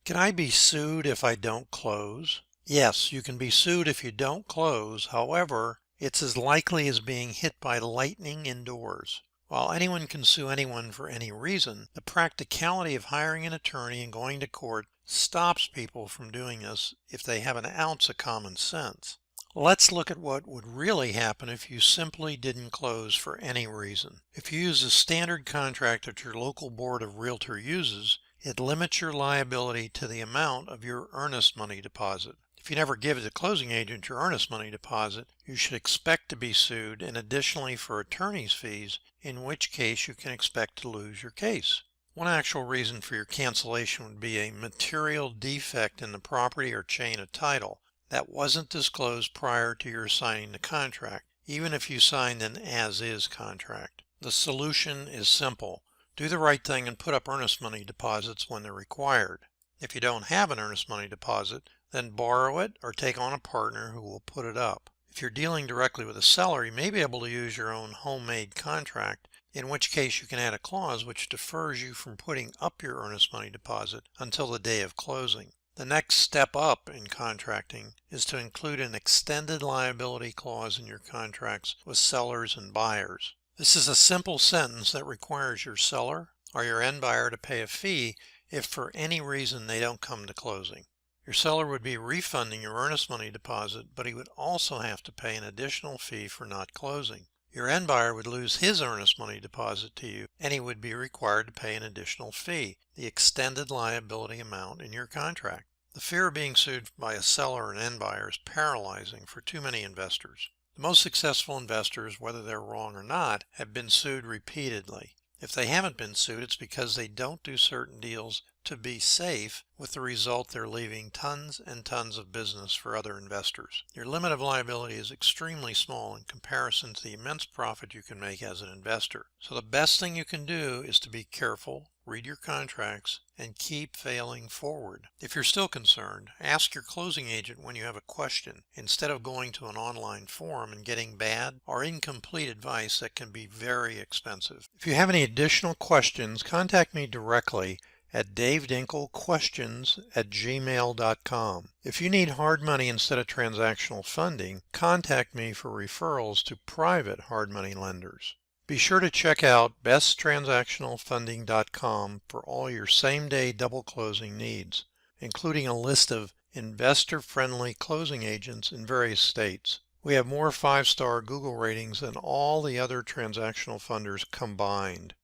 Can I be sued if I don't close? Yes, you can be sued if you don't close. However, it's as likely as being hit by lightning indoors. While anyone can sue anyone for any reason, the practicality of hiring an attorney and going to court stops people from doing this if they have an ounce of common sense. Let's look at what would really happen if you simply didn't close for any reason. If you use a standard contract that your local board of realtor uses, it limits your liability to the amount of your earnest money deposit. If you never give the closing agent your earnest money deposit, you should expect to be sued, and additionally for attorney's fees, in which case you can expect to lose your case. One actual reason for your cancellation would be a material defect in the property or chain of title that wasn't disclosed prior to your signing the contract, even if you signed an as-is contract. The solution is simple. Do the right thing and put up earnest money deposits when they're required. If you don't have an earnest money deposit, then borrow it or take on a partner who will put it up. If you're dealing directly with a seller, you may be able to use your own homemade contract, in which case you can add a clause which defers you from putting up your earnest money deposit until the day of closing. The next step up in contracting is to include an extended liability clause in your contracts with sellers and buyers. This is a simple sentence that requires your seller or your end buyer to pay a fee if for any reason they don't come to closing. Your seller would be refunding your earnest money deposit, but he would also have to pay an additional fee for not closing. Your end buyer would lose his earnest money deposit to you, and he would be required to pay an additional fee, the extended liability amount in your contract. The fear of being sued by a seller and end buyer is paralyzing for too many investors. The most successful investors, whether they're wrong or not, have been sued repeatedly. If they haven't been sued, it's because they don't do certain deals to be safe, with the result they're leaving tons and tons of business for other investors. Your limit of liability is extremely small in comparison to the immense profit you can make as an investor. So the best thing you can do is to be careful, read your contracts, and keep failing forward. If you're still concerned, ask your closing agent when you have a question, instead of going to an online forum and getting bad or incomplete advice that can be very expensive. If you have any additional questions, contact me directly at davedinkelquestions@gmail.com. If you need hard money instead of transactional funding, contact me for referrals to private hard money lenders. Be sure to check out besttransactionalfunding.com for all your same-day double closing needs, including a list of investor-friendly closing agents in various states. We have more 5-star Google ratings than all the other transactional funders combined.